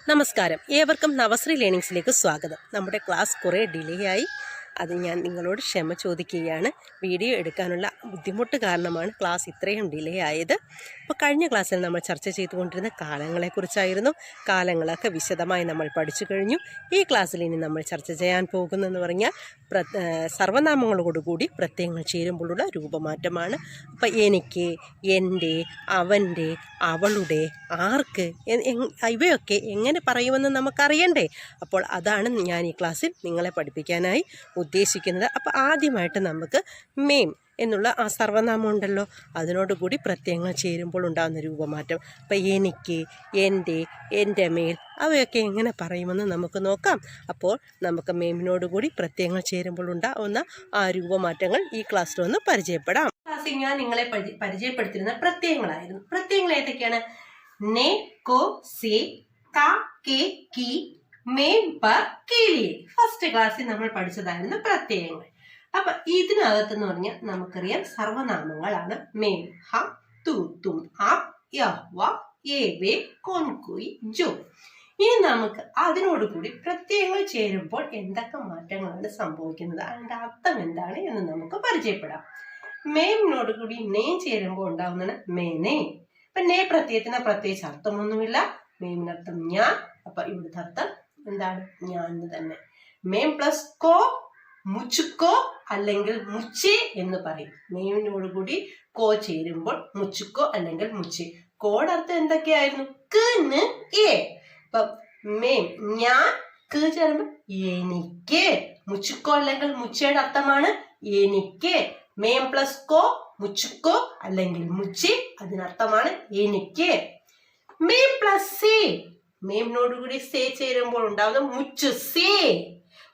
നമസ്കാരം, ഏവർക്കും നവശ്രീ ലേണിങ്സിലേക്ക് സ്വാഗതം. നമ്മുടെ ക്ലാസ് കുറേ ഡിലേ ആയി. അത് ഞാൻ നിങ്ങളോട് ക്ഷമ ചോദിക്കുകയാണ്. വീഡിയോ എടുക്കാനുള്ള ബുദ്ധിമുട്ട് കാരണമാണ് ക്ലാസ് ഇത്രയും ഡിലേ ആയത്. അപ്പോൾ കഴിഞ്ഞ ക്ലാസ്സിൽ നമ്മൾ ചർച്ച ചെയ്തുകൊണ്ടിരുന്ന കാലങ്ങളെക്കുറിച്ചായിരുന്നു. കാലങ്ങളൊക്കെ വിശദമായി നമ്മൾ പഠിച്ചു കഴിഞ്ഞു. ഈ ക്ലാസ്സിൽ ഇനി നമ്മൾ ചർച്ച ചെയ്യാൻ പോകുന്നതെന്ന് പറഞ്ഞാൽ സർവനാമങ്ങളോടുകൂടി പ്രത്യയങ്ങൾ ചേരുമ്പോഴുള്ള രൂപമാറ്റമാണ്. അപ്പം എനിക്ക്, എൻ്റെ, അവൻ്റെ, അവളുടെ, ആർക്ക് ഇവയൊക്കെ എങ്ങനെ പറയുമെന്ന് നമുക്കറിയണ്ടേ. അപ്പോൾ അതാണ് ഞാൻ ഈ ക്ലാസ്സിൽ നിങ്ങളെ പഠിപ്പിക്കാനായി ഉദ്ദേശിക്കുന്നത്. അപ്പോൾ ആദ്യമായിട്ട് നമുക്ക് മേം എന്നുള്ള ആ സർവനാമം ഉണ്ടല്ലോ, അതിനോടുകൂടി പ്രത്യയങ്ങൾ ചേരുമ്പോൾ ഉണ്ടാകുന്ന രൂപമാറ്റം. അപ്പം എനിക്ക്, എൻ്റെ, എൻ്റെ മേൽ അവയൊക്കെ എങ്ങനെ പറയുമെന്ന് നമുക്ക് നോക്കാം. അപ്പോൾ നമുക്ക് മേമിനോടുകൂടി പ്രത്യയങ്ങൾ ചേരുമ്പോൾ ഉണ്ടാകുന്ന ആ രൂപമാറ്റങ്ങൾ ഈ ക്ലാസ്സിലൊന്ന് പരിചയപ്പെടാം. ക്ലാസ്സിൽ ഞാൻ നിങ്ങളെ പരിചയപ്പെടുത്തിയിരുന്ന പ്രത്യയങ്ങളായിരുന്നു. പ്രത്യയങ്ങൾ ഏതൊക്കെയാണ്? നെ, കോ, സേ, ക, കെ, കി, മേം, പർ, കീലിയെ. ഫസ്റ്റ് ക്ലാസ്സിൽ നമ്മൾ പഠിച്ചതായിരുന്നു പ്രത്യയങ്ങൾ. അപ്പൊ ഇതിനകത്തെന്ന് പറഞ്ഞാൽ നമുക്കറിയാം സർവനാമങ്ങളാണ്. മേം, ഹം, തു, തും, ആപ്, യഹ്, വ, യേ, വേ, കോൻ, കുയ്, ജോ. ഇനി നമുക്ക് അതിനോടുകൂടി പ്രത്യയങ്ങൾ ചേരുമ്പോൾ എന്തൊക്കെ മാറ്റങ്ങളാണ് സംഭവിക്കുന്നത്, അതിന്റെ അർത്ഥം എന്താണ് എന്ന് നമുക്ക് പരിചയപ്പെടാം. മേമിനോടുകൂടി നെ ചേരുമ്പോൾ ഉണ്ടാകുന്നതാണ് മേനെ. അപ്പൊ നെ പ്രത്യയത്തിന് പ്രത്യേകിച്ച് അർത്ഥമൊന്നുമില്ല. മേമിനർത്ഥം ഞാൻ. അപ്പൊ ഇവിടുത്തെ അർത്ഥം എന്താണ്? ഞാൻ തന്നെ. മേം പ്ലസ് കോ മുച്ചുക്കോ അല്ലെങ്കിൽ മുച്ചേ എന്ന് പറയും. മേമിനോടുകൂടി കോ ചേരുമ്പോൾ മുച്ചുക്കോ അല്ലെങ്കിൽ മുച്ചേ. കോയുടെ അർത്ഥം എന്തൊക്കെയായിരുന്നു? ക, ന്, എ. അപ്പൊ മേം ഞാൻ, ക ചേരുമ്പോൾ എനിക്ക്. മുച്ചുക്കോ അല്ലെങ്കിൽ മുച്ചയുടെ അർത്ഥമാണ് എനിക്ക്. മേം പ്ലസ് കോ മുച്ചുക്കോ അല്ലെങ്കിൽ മുച്ചി, അതിനർത്ഥമാണ് എനിക്ക്. മേം പ്ലസ് സേ, മേമിനോടുകൂടി സേ ചേരുമ്പോൾ ഉണ്ടാവുന്ന മുച്ചുസേ.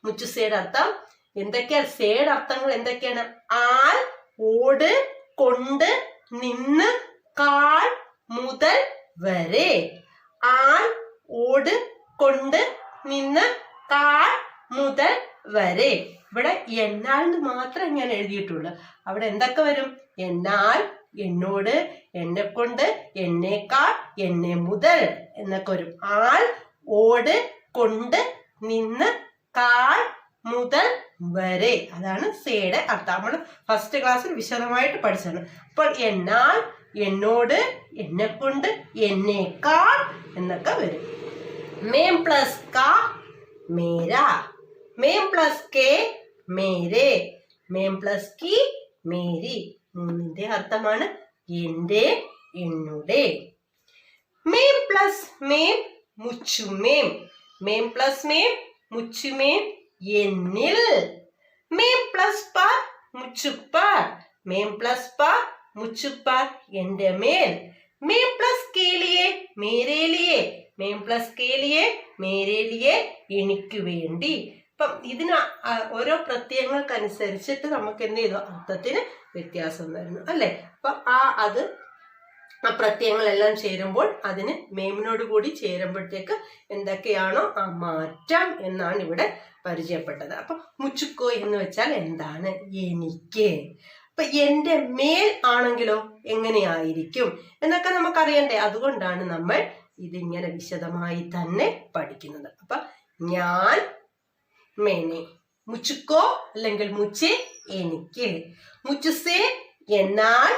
മുച്ചുസേയുടെ അർത്ഥം എന്തൊക്കെയാണ്? സേയുടെ അർത്ഥങ്ങൾ എന്തൊക്കെയാണ്? ആൽ, ഓട്, കൊണ്ട്, നിന്ന്, കാൽ, മുതൽ, വരെ. ആൽ, ഓട്, കൊണ്ട്, നിന്ന്, കാൽ, മുതൽ, വരെ. ഇവിടെ എന്നാൽ മാത്രമേ ഞാൻ എഴുതിയിട്ടുള്ളൂ. അവിടെ എന്തൊക്കെ വരും? എന്നാൽ, എന്നോട്, എന്നെ കൊണ്ട്, എന്നേക്കാൾ, എന്നെ മുതൽ എന്നൊക്കെ വരും. ആൾ, ഓട്, കൊണ്ട്, നിന്ന്, കാൽ, മുതൽ, വരെ. അതാണ് സേയുടെ അർത്ഥം. നമ്മൾ ഫസ്റ്റ് ക്ലാസ്സിൽ വിശദമായിട്ട് പഠിച്ചതാണ്. അപ്പോൾ എന്നാൽ, എന്നോട്, എന്നെ കൊണ്ട്, എന്നേക്കാൾ എന്നൊക്കെ വരും. മേം പ്ലസ് കാ മേരാ. മേം പ്ലസ് കെ മേരെ. മേം പ്ലസ് കി മേരി. മൂന്നിന്റെ അർത്ഥമാണ് എന്റെ, എന്നുടെ. മേം പ്ലസ് മേം മുച്ചുമേം. മേം പ്ലസ് മേം മുച്ചുമേം എന്നിൽ. മേം പ്ലസ് പ മുച്ചുപ്പാർ. മേം പ്ലസ് പ മുച്ചുപ്പാർ എന്റെ മേൽ. മേം പ്ലസ് കേലിയെ മേരേലിയെ. മേം പ്ലസ് കേലിയെ മേരേലിയെ എനിക്ക് വേണ്ടി. ഇപ്പം ഇതിന് ഓരോ പ്രത്യയങ്ങൾക്കനുസരിച്ചിട്ട് നമുക്ക് എന്ത് ചെയ്തു? അർത്ഥത്തിന് വ്യത്യാസം വരുന്നു അല്ലെ. അപ്പൊ ആ പ്രത്യയങ്ങളെല്ലാം ചേരുമ്പോൾ അതിന് മേമിനോട് കൂടി ചേരുമ്പോഴത്തേക്ക് എന്തൊക്കെയാണോ ആ മാറ്റം എന്നാണ് ഇവിടെ പരിചയപ്പെട്ടത്. അപ്പൊ മുച്ചുക്കോ എന്ന് വെച്ചാൽ എന്താണ്? എനിക്ക്. അപ്പൊ എന്റെ മേൽ ആണെങ്കിലോ എങ്ങനെയായിരിക്കും എന്നൊക്കെ നമുക്കറിയണ്ടേ. അതുകൊണ്ടാണ് നമ്മൾ ഇതിങ്ങനെ വിശദമായി തന്നെ പഠിക്കുന്നത്. അപ്പൊ ഞാൻ, മേനെ. മുച്ചുക്കോ അല്ലെങ്കിൽ മുച്ചേ എനിക്ക്. മുച്ചുസേ എന്നാൽ,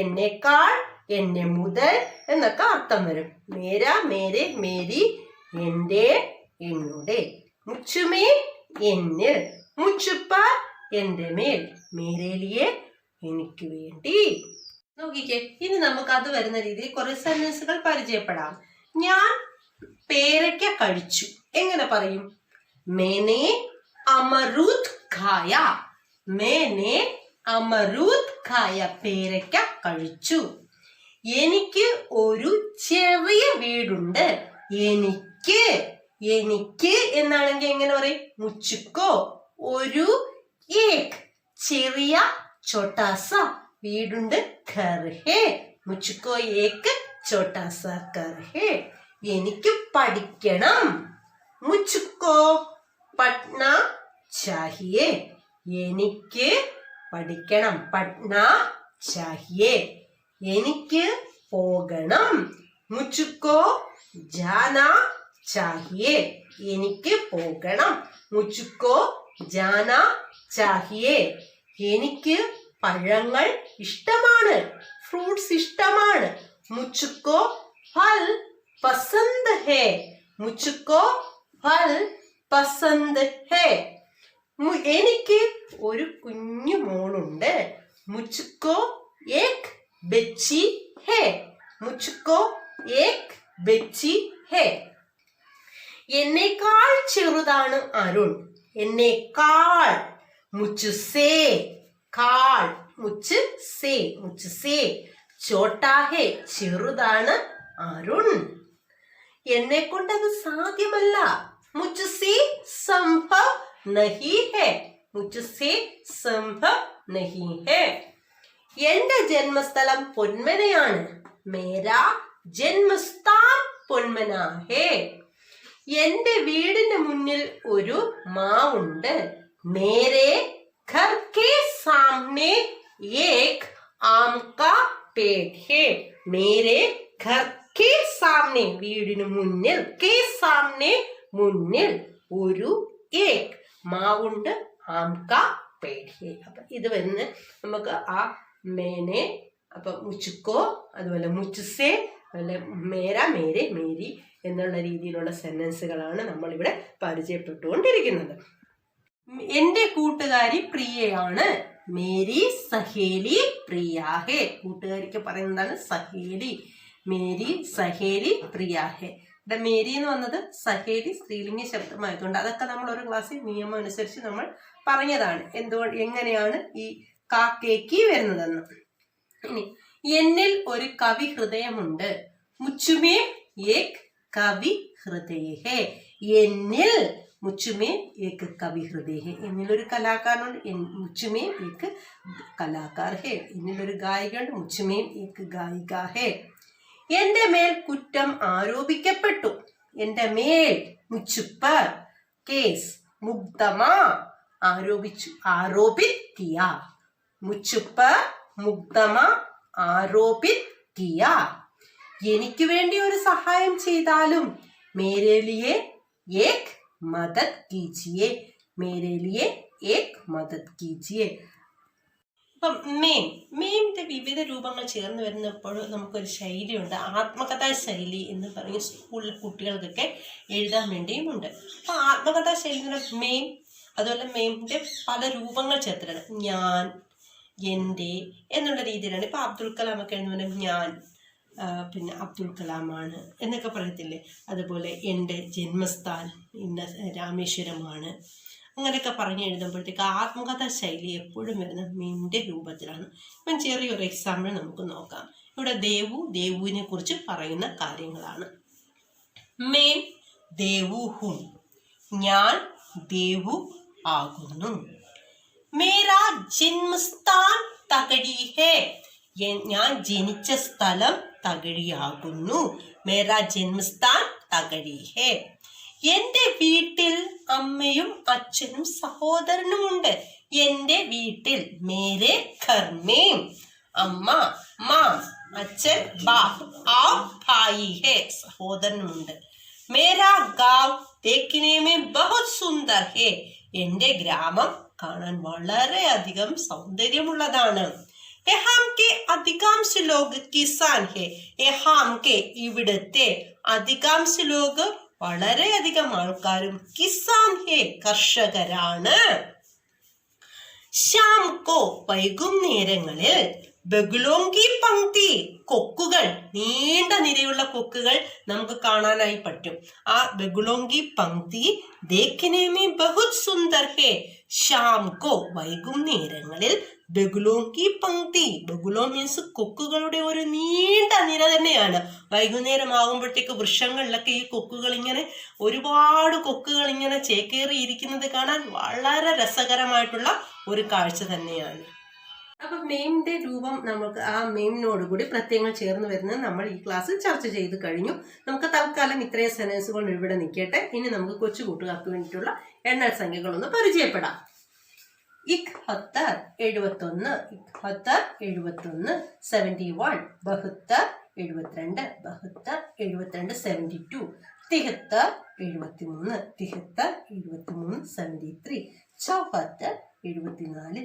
എന്നേക്കാൾ, എന്നെ മുതൽ എന്നൊക്കെ അർത്ഥം വരും. മേര, മേരെ, മേരി എന്റെ, എന്നുടെ. മുച്ചുമേ എന്നിൽ. മുച്ചുപ്പ എന്റെ മേൽ. മേരേലിയെ എനിക്ക് വേണ്ടി. നോക്കിക്കേ, ഇനി നമുക്ക് അത് വരുന്ന രീതിയിൽ കുറെ സെന്റൻസുകൾ പരിചയപ്പെടാം. ഞാൻ പേരയ്ക്ക കഴിച്ചു. എങ്ങനെ പറയും? मैंने अमरूद खाया. मैंने अमरूद खाया. പേരയ്ക്ക കഴിച്ചു. എനിക്ക് ഒരു ചെറിയ വീടുണ്ട്. എനിക്ക്. എനിക്ക് എന്നാണെങ്കിൽ എങ്ങനെ പറയും? മുച്ചുക്കോ. ഒരു ഏക് ചെറിയ ചോട്ടാസ വീടുണ്ട്. ഘർ ഹേ. മുച്ചുക്കോ ഏക് ചോട്ടാസ ഘർ ഹേ. എനിക്ക് പഠിക്കണം. മുച്ചുക്കോ പഠന ചാഹിയേ. എനിക്ക് പഠിക്കണം. പഠന ചാഹിയേ. എനിക്ക് പോകണം. മുച്ചുക്കോ ജാന चाहिए എനിക്ക് പോകണം मुझको जाना चाहिए എനിക്ക് പഴങ്ങൾ ഇഷ്ടമാണ് ഫ്രൂട്ട്സ് ഇഷ്ടമാണ് मुझको फल पसंद है मुझको फल पसंद है എനിക്ക് ഒരു കുഞ്ഞു മോളുണ്ട് मुझको एक बच्ची है मुझको एक बच्ची है എന്നേക്കാൾ ചെറുതാണ് അരുൺ എന്നേക്കാൾ मुझसे കാൾ मुझसे मुझसे छोटा है ചെറുതാണ് അരുൺ എന്നെ കൊണ്ടത് സാധ്യമല്ല मुझसे संभव नहीं है मुझसे संभव नहीं है എന്റെ ജന്മസ്ഥലം പൊന്മനയാണ് മേരാ ജന്മസ്ഥാൻ പൊന്മന ഹേ എന്റെ വീടിന് മുന്നിൽ ഒരു മാവുണ്ട് മേരെ घर के सामने एक आम का पेड़ है मेरे घर के सामने വീടിന് മുന്നിൽ के सामने മുന്നിൽ ഒരു एक മാവുണ്ട് ആം കാ पेड़ है അപ്പൊ ഇത് വരുന്ന നമുക്ക് ആ മേനെ അപ്പൊ മുച്ചുക്കോ അതുപോലെ മുച്ചുസേ അതുപോലെ മേര മേരെ മേരി എന്നുള്ള രീതിയിലുള്ള സെന്റൻസുകളാണ് നമ്മളിവിടെ പരിചയപ്പെട്ടുകൊണ്ടിരിക്കുന്നത് എന്റെ കൂട്ടുകാരി പ്രിയയാണ് മേരി സഹേലി പ്രിയ ഹേ കൂട്ടുകാരിക്ക് പറയുന്നതാണ് സഹേലി മേരി സഹേലി പ്രിയ ഹേ ഇവിടെ മേരി എന്ന് വന്നത് സഹേലി സ്ത്രീലിംഗ ശബ്ദമായതുകൊണ്ട് അതൊക്കെ നമ്മൾ ഒരു ക്ലാസ്സിൽ നിയമം അനുസരിച്ച് നമ്മൾ പറഞ്ഞതാണ് എന്തുകൊണ്ട് എങ്ങനെയാണ് ഈ കാക്കേക്ക് വരുന്നതെന്ന് ഇനി എന്നിൽ ഒരു കവി ഹൃദയമുണ്ട് മുച്ചുമേ ഏക് കവി ഹൃദയ ഹേ എന്നിൽ മുച്ചുമേ ഏക് കവി ഹൃദയ ഹേ എന്നിലൊരു കലാകാരനുണ്ട് മുച്ചുമേ ഏക് കലാകാർ ഹേ എന്നിലൊരു ഗായികയുണ്ട് മുച്ചുമേ ഏക് ഗായിക ഹേ എന്റെ മേൽ കുറ്റം ആരോപിക്കപ്പെട്ടു എന്റെ മേൽ മുച്ചുപ്പർ കേസ് മുഗ്ധമ ആരോപിച്ചു ആരോപിത് കിയ മുച്ചുപ്പർ മുഗ്ധമ ആരോപിത് കിയ എനിക്ക് വേണ്ടി ഒരു സഹായം ചെയ്താലും മേരെ ലിയേ ഏക് മദത് കീജിയേ മേരെ ലിയേ ഏക് മദത് കീജിയേ ഇപ്പം മേമിന്റെ വിവിധ രൂപങ്ങൾ ചേർന്ന് വരുന്നപ്പോൾ നമുക്കൊരു ശൈലിയുണ്ട് ആത്മകഥാ ശൈലി എന്ന് പറഞ്ഞ് സ്കൂളിലെ കുട്ടികൾക്കൊക്കെ എഴുതാൻ വേണ്ടിയുമുണ്ട് അപ്പം ആത്മകഥാ ശൈലിയുടെ മേം അതുപോലെ മേമിന്റെ പല രൂപങ്ങൾ ചേർത്തിട്ടുണ്ട് ഞാൻ എൻ്റെ എന്നുള്ള രീതിയിലാണ് ഇപ്പം അബ്ദുൽ കലാം ഒക്കെ എഴുതുന്നത് ഞാൻ പിന്നെ അബ്ദുൽ കലാമാണ് എന്നൊക്കെ പറയത്തില്ലേ അതുപോലെ എൻ്റെ ജന്മസ്ഥാൻ ഇന്ന രാമേശ്വരമാണ് അങ്ങനെയൊക്കെ പറഞ്ഞ് എഴുതുമ്പോഴത്തേക്ക് ആത്മകഥാ ശൈലി എപ്പോഴും വരുന്ന മീമിൻ്റെ രൂപത്തിലാണ് ഇപ്പം ചെറിയൊരു എക്സാമ്പിൾ നമുക്ക് നോക്കാം ഇവിടെ ദേവുവിനെ കുറിച്ച് പറയുന്ന കാര്യങ്ങളാണ് മേം ദേവു ഹും ഞാൻ ദേവു ആകുന്നു മേരാ ജന്മസ്ഥാൻ തകഴി ഹേ ഞാൻ ജനിച്ച സ്ഥലം തകഴിയാകുന്നു മേരാ ജന്മസ്ഥാൻ തകഴി ഹേ എന്റെ വീട്ടിൽ അമ്മയും അച്ഛനും സഹോദരനുമുണ്ട് എന്റെ വീട്ടിൽ മേരെ ഘർ മേം അമ്മ മാം അച്ഛൻ ബാപ് ആ ഭായി ഹേ സഹോദരനുമുണ്ട് മേരാ ഗാവ് ദേഖ്നെ മേ ബഹുത് സുന്ദർ ഹേ എന്റെ ഗ്രാമം കാണാൻ വളരെയധികം സൗന്ദര്യമുള്ളതാണ് യഹാം കെ അധികാംശ ലോഗ് കിസാൻ ഹേ യഹാം കെ ഇവിടുത്തെ അധികാംശ ലോഗ് വളരെയധികം ആൾക്കാരും കിസാൻ ഹേ കർഷകരാണ് ശ്യാം കോ വൈകുന്നേരങ്ങളിൽ ബഗുലോങ്കി പങ്ക്തി കൊക്കുകൾ നീണ്ട നിരയുള്ള കൊക്കുകൾ നമുക്ക് കാണാനായി പറ്റും ആ ബഗുലോങ്കി പങ്ക്തി ദേഖ്നെ മേ ബഹുത് സുന്ദർ ഹേ ശ്യാം കോ വൈകുന്നേരങ്ങളിൽ ബഗുലോങ്കി പങ്ക്തി ബഗുലോ മീൻസ് കൊക്കുകളുടെ ഒരു നീണ്ട നിര തന്നെയാണ് വൈകുന്നേരം ആകുമ്പോഴത്തേക്ക് വൃക്ഷങ്ങളിലൊക്കെ ഈ കൊക്കുകൾ ഇങ്ങനെ ഒരുപാട് കൊക്കുകൾ ഇങ്ങനെ ചേക്കേറിയിരിക്കുന്നത് കാണാൻ വളരെ രസകരമായിട്ടുള്ള ഒരു കാഴ്ച തന്നെയാണ് അപ്പൊ മെയിമിന്റെ രൂപം നമുക്ക് ആ മെയിമിനോട് കൂടി പ്രത്യയങ്ങൾ ചേർന്ന് വരുന്നത് നമ്മൾ ഈ ക്ലാസ്സിൽ ചർച്ച ചെയ്ത് കഴിഞ്ഞു നമുക്ക് തൽക്കാലം ഇത്രയും സെന്റൻസുകൾ ഇവിടെ നിൽക്കട്ടെ ഇനി നമുക്ക് കൊച്ചു കൂട്ടുകാർക്ക് വേണ്ടിയിട്ടുള്ള എണ്ണൽ സംഖ്യകളൊന്ന് പരിചയപ്പെടാം 71 71 71 72 72 72 72 73, 73, 73, 74, 74, 74,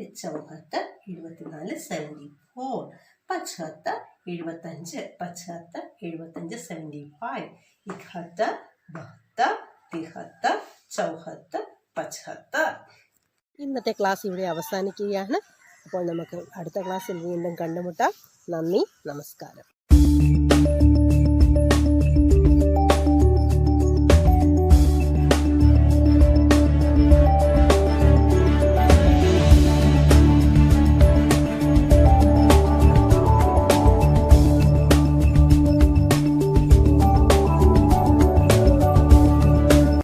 74, 74, 75, 75, 75, 75, 71, 72, 73, 74. ഇന്നത്തെ ക്ലാസ് ഇവിടെ അവസാനിക്കുകയാണ്. അപ്പോൾ നമുക്ക് അടുത്ത ക്ലാസ്സിൽ വീണ്ടും കണ്ടുമുട്ടാം. നന്ദി, നമസ്കാരം.